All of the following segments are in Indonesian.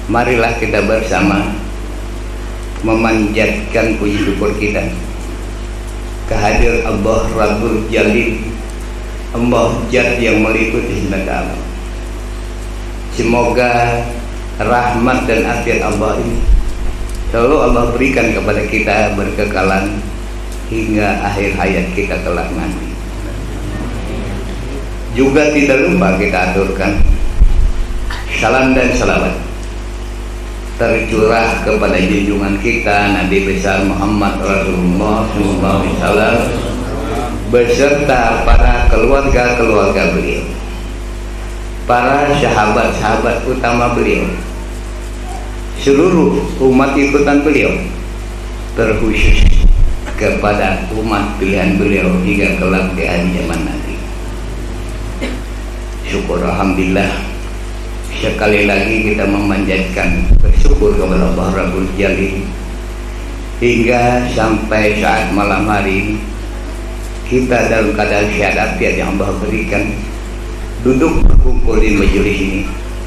Marilah kita bersama memanjatkan puji syukur kita kehadirat Allah Rabbul Jalil, Allah Zat yang meliputi segala alam. Semoga rahmat dan afiat Allah ini selalu Allah berikan kepada kita berkekalan hingga akhir hayat kita kelak nanti. Juga tidak lupa kita aturkan salam dan salawat tercurah kepada junjungan kita Nabi besar Muhammad Rasulullah SAW beserta para keluarga-keluarga beliau, para sahabat-sahabat utama beliau, seluruh umat ikutan beliau, terkhusus kepada umat pilihan beliau hingga kelak di akhir zaman nanti. Syukur alhamdulillah, sekali lagi kita memanjatkan bersyukur kepada Allah Rabbul Jalil hingga sampai saat malam hari kita dalam keadaan sehat afiat yang Allah berikan, duduk berkumpul di majelis ini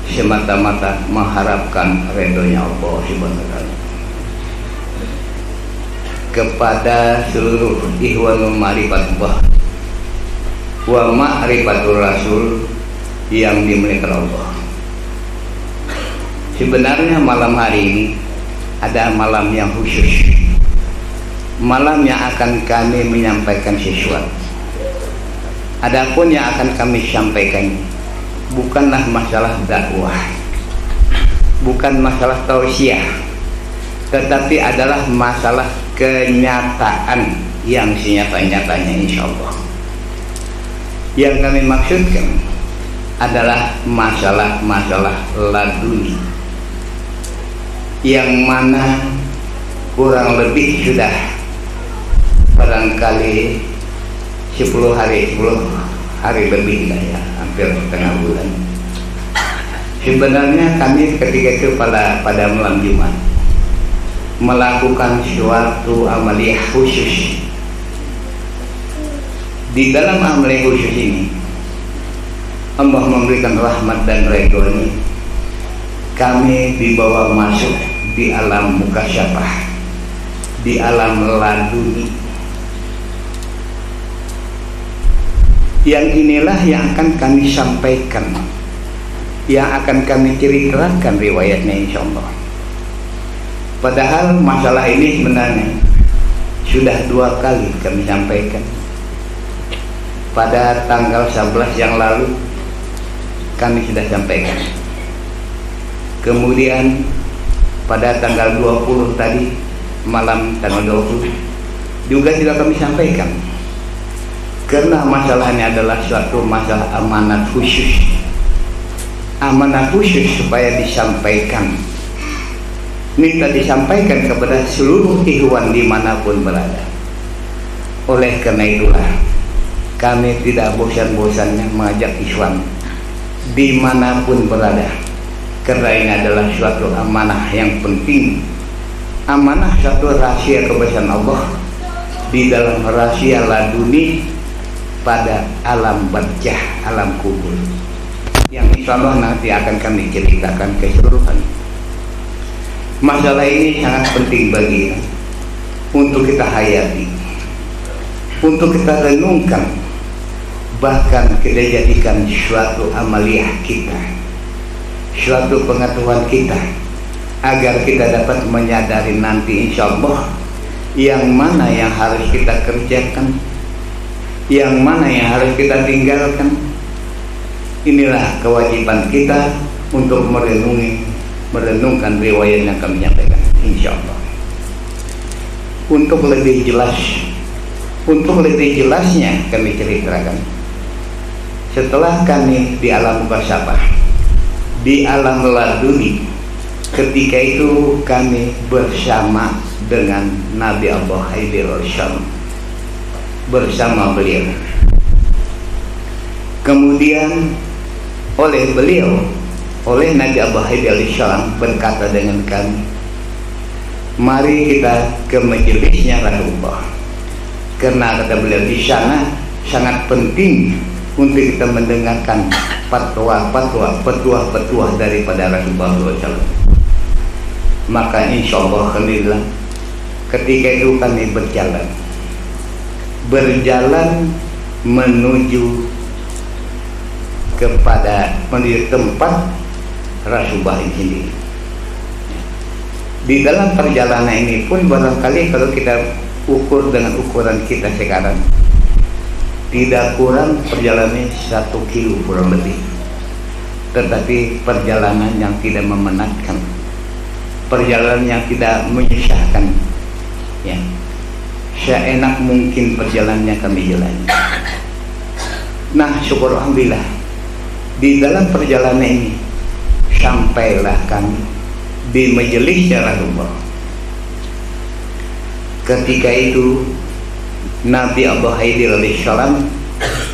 semata-mata mengharapkan ridhonya Allah Subhanahu wa taala. Kepada seluruh ikhwanul ma'rifatullah wa ma'rifatul rasul yang dimuliakan Allah, sebenarnya malam hari ini ada malam yang khusus, malam yang akan kami menyampaikan sesuatu. Adapun yang akan kami sampaikan bukanlah masalah dakwah, bukan masalah tausiah, tetapi adalah masalah kenyataan yang senyata-nyatanya insyaallah. Yang kami maksudkan adalah masalah-masalah laduni yang mana kurang lebih sudah barangkali 10 hari lebih lah ya, hampir setengah bulan. Sebenarnya kami ketika itu pada malam Jumat melakukan suatu amaliyah khusus. Di dalam amaliyah khusus ini Allah memberikan rahmat dan ridhonya, kami dibawa masuk di alam mukasyafah, di alam laduni. Yang inilah yang akan kami sampaikan, yang akan kami ceritakan riwayatnya insyaallah. Padahal masalah ini sebenarnya sudah 2 kali kami sampaikan. Pada tanggal 11 yang lalu kami sudah sampaikan. Kemudian pada tanggal 20 tadi, malam tanggal 20 juga sudah kami sampaikan. Karena masalahnya adalah suatu masalah amanat khusus. Amanat khusus supaya disampaikan. Minta disampaikan kepada seluruh ikhwan dimanapun berada. Oleh karena itulah kami tidak bosan-bosannya mengajak ikhwan dimanapun berada, karena ini adalah suatu amanah yang penting, amanah suatu rahasia kebesaran Allah di dalam rahasia laduni pada alam barzah, alam kubur, yang insyaallah nanti akan kami ceritakan keseluruhan. Masalah ini sangat penting bagi kita untuk kita hayati, untuk kita renungkan, bahkan kita jadikan suatu amaliyah kita, suatu pengetahuan kita, agar kita dapat menyadari nanti insyaallah yang mana yang harus kita kerjakan, yang mana yang harus kita tinggalkan. Inilah kewajiban kita untuk merenungkan riwayat yang kami sampaikan insyaallah. Untuk lebih jelasnya kami ceritakan, setelah kami di alam mukasyafah, di alam laduni, ketika itu kami bersama dengan Nabi Allah Haidir Syam, bersama beliau. Kemudian oleh beliau, oleh Nabi Allah Haidir Syam berkata dengan kami, mari kita ke majelisnya Rasulullah, karena kata beliau di sana sangat penting untuk kita mendengarkan petuah daripada Rasulullah SAW. Maka insya Allah alhamdulillah ketika itu kami berjalan menuju tempat Rasulullah ini. Di dalam perjalanan ini pun barangkali kalau kita ukur dengan ukuran kita sekarang, tidak kurang perjalanan 1 kilo kurang lebih. Tetapi perjalanan yang tidak memenatkan, perjalanan yang tidak menyusahkan, ya, seenak mungkin perjalanannya kami jalani. Nah, syukur alhamdulillah di dalam perjalanan ini sampailah kami di majelis Rasulullah. Ketika itu Nabi Abu Haidir alaihissalam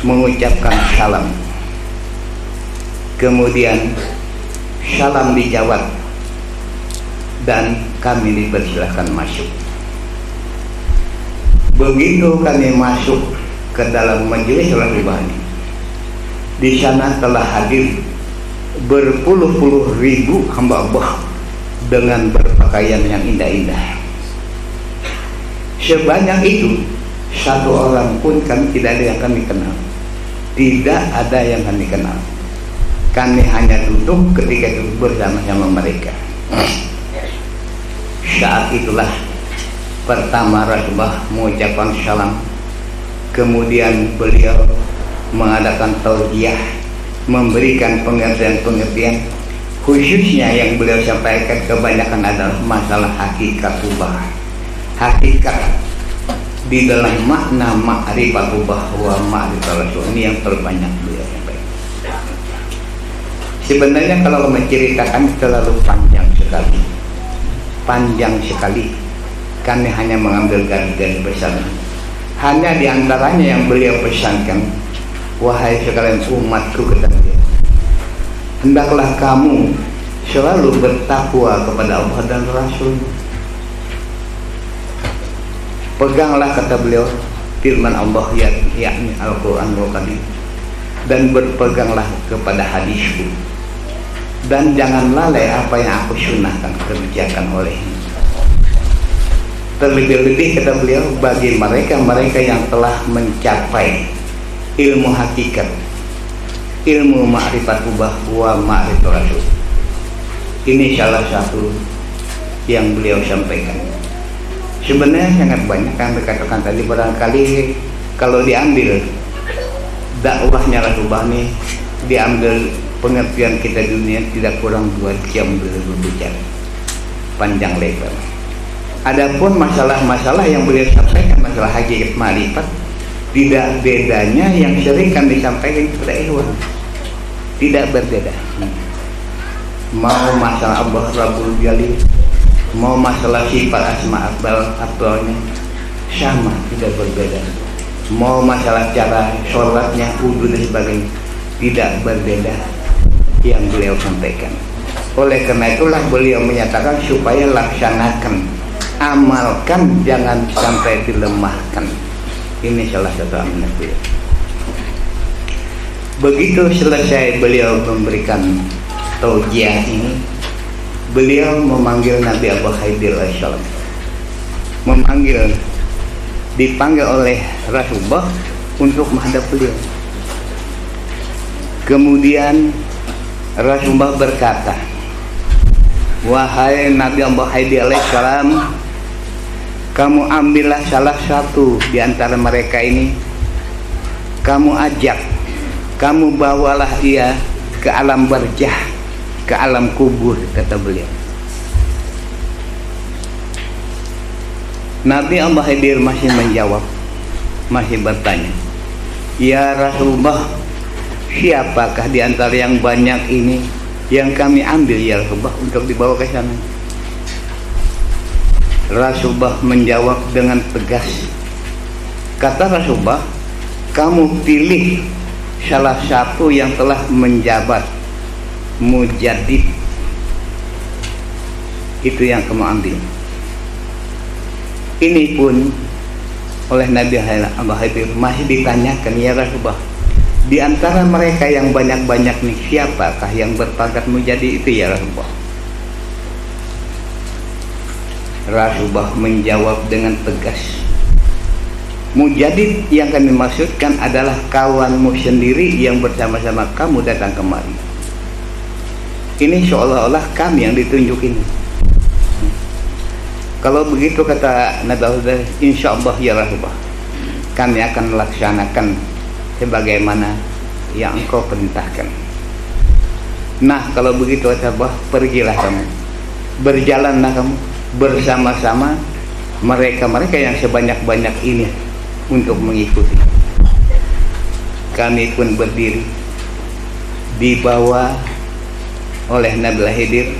mengucapkan salam. Kemudian salam dijawab dan kami dipersilahkan masuk. Begitu kami masuk ke dalam majelis Rasulullah, di sana telah hadir berpuluh-puluh ribu hamba Allah dengan berpakaian yang indah-indah. Sebanyak itu, satu orang pun kami tidak ada yang kami kenal. Tidak ada yang kami kenal. Kami hanya duduk ketika itu bersama-sama mereka. Saat itulah pertama Rasulullah mengucapkan salam. Kemudian beliau mengadakan tausiah, memberikan pengertian-pengertian, khususnya yang beliau sampaikan kebanyakan adalah masalah hakikatullah. Hakikat di dalam makna ma'rifatullah wa ma'rifat Rasul, ini yang terbanyak beliau sampaikan. Sebenarnya kalau menceritakan terlalu panjang sekali. Kami hanya mengambil garis-garis besar. Hanya diantaranya yang beliau pesankan, wahai sekalian umatku, kata beliau, hendaklah kamu selalu bertakwa kepada Allah dan Rasul. Peganglah, kata beliau, firman Allah, yakni Al-Quran Al-Karim, dan berpeganglah kepada hadisku, dan jangan lalai apa yang aku sunahkan, kerjakan olehnya. Terlebih-lebih, kata beliau, bagi mereka yang telah mencapai ilmu hakikat, ilmu ma'rifatullah wa ma'rifat Rasul. Ini salah satu yang beliau sampaikan. Sebenarnya sangat banyak yang dikatakan tadi. Barangkali kalau diambil dakwahnya Rasulullah ini, diambil pengertian kita di dunia, tidak kurang 2 jam beliau berbicara panjang lebar. Adapun masalah-masalah yang beliau sampaikan, masalah hakikat ma'rifat, tidak bedanya yang sering kami sampaikan kepada ikhwan, tidak berbeda. Mau masalah Allah Rabbul Jalil, mau masalah sifat asma abdalnya, sama, tidak berbeda. Mau masalah cara sholatnya, wudhu dan sebagainya, tidak berbeda yang beliau sampaikan. Oleh karena itulah beliau menyatakan supaya laksanakan, amalkan, jangan sampai dilemahkan. Ini salah satu amanat beliau. Begitu selesai beliau memberikan taujiah ini, beliau memanggil Nabi Abu Haidir alaihissalam, dipanggil oleh Rasulullah untuk menghadap beliau. Kemudian Rasulullah berkata, wahai Nabi Abu Haidir alaihissalam, kamu ambillah salah satu di antara mereka ini, kamu ajak, kamu bawalah ia ke alam barzah, ke alam kubur, kata beliau. Nabi Abu Haidir masih menjawab, masih bertanya, ya Rasulullah, siapakah di antara yang banyak ini yang kami ambil ya Rasulullah untuk dibawa ke sana? Rasulullah menjawab dengan tegas. Kata Rasulullah, kamu pilih salah satu yang telah menjabat mujaddid, itu yang kamu ambil. Ini pun oleh Nabi Abu Haidir masih ditanyakan, ya Rasulullah, di antara mereka yang banyak-banyak nih, siapakah yang berpangkat mujaddid itu ya Rasulullah? Rasulullah menjawab dengan tegas, mujadid yang kami maksudkan adalah kawanmu sendiri yang bersama-sama kamu datang kemari. Ini seolah-olah kami yang ditunjuk ini. Kalau begitu kata Nabi Allah, insya Allah ya Rasulullah, kami akan melaksanakan sebagaimana yang engkau perintahkan. Nah kalau begitu kata Allah, pergilah kamu, berjalanlah kamu bersama-sama mereka-mereka yang sebanyak-banyak ini untuk mengikuti. Kami pun berdiri dibawa oleh Nabi Khidir,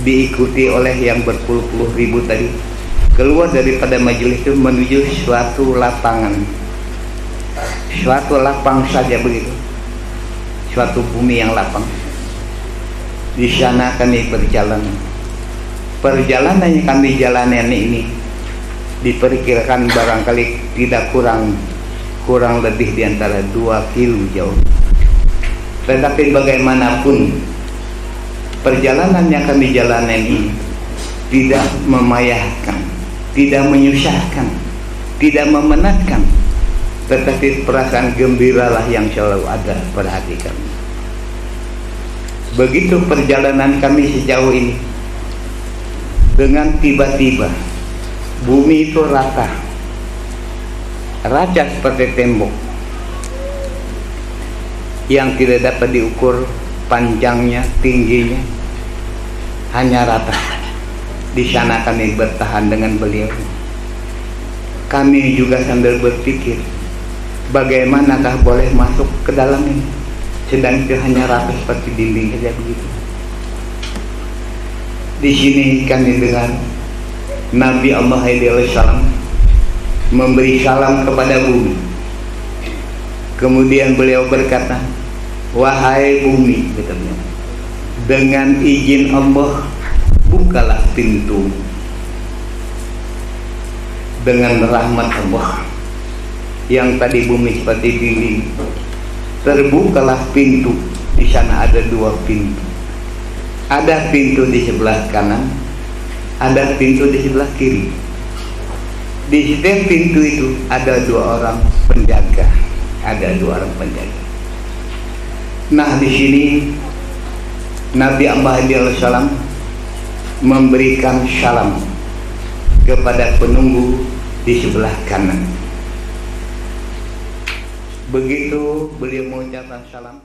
diikuti oleh yang berpuluh-puluh ribu tadi, keluar daripada majelis itu menuju suatu lapangan, suatu lapang saja begitu, suatu bumi yang lapang. Di sana kami berjalan. Perjalanan yang kami jalanan ini diperkirakan barangkali tidak kurang lebih di antara 2 kilo jauh. Tetapi bagaimanapun perjalanan yang kami jalanan ini tidak memayahkan, tidak menyusahkan, tidak memenatkan, tetapi perasaan gembiralah yang selalu ada pada hati kami. Begitu perjalanan kami sejauh ini, dengan tiba-tiba bumi itu rata seperti tembok yang tidak dapat diukur panjangnya, tingginya, hanya rata. Di sana kami bertahan dengan beliau. Kami juga sambil berpikir, bagaimanakah boleh masuk ke dalam ini, sedang itu hanya rata seperti dinding saja begitu. Di sini kami dengar Nabi Allah SAW memberi salam kepada bumi. Kemudian beliau berkata, wahai bumi, katanya, dengan izin Allah bukalah pintu. Dengan rahmat Allah yang tadi bumi seperti dinding, terbukalah pintu. Di sana ada 2 pintu. Ada pintu di sebelah kanan, ada pintu di sebelah kiri. Di setiap pintu itu ada 2 orang penjaga. Ada 2 orang penjaga. Nah di sini Nabi SAW memberikan salam kepada penunggu di sebelah kanan. Begitu beliau mengucapkan salam,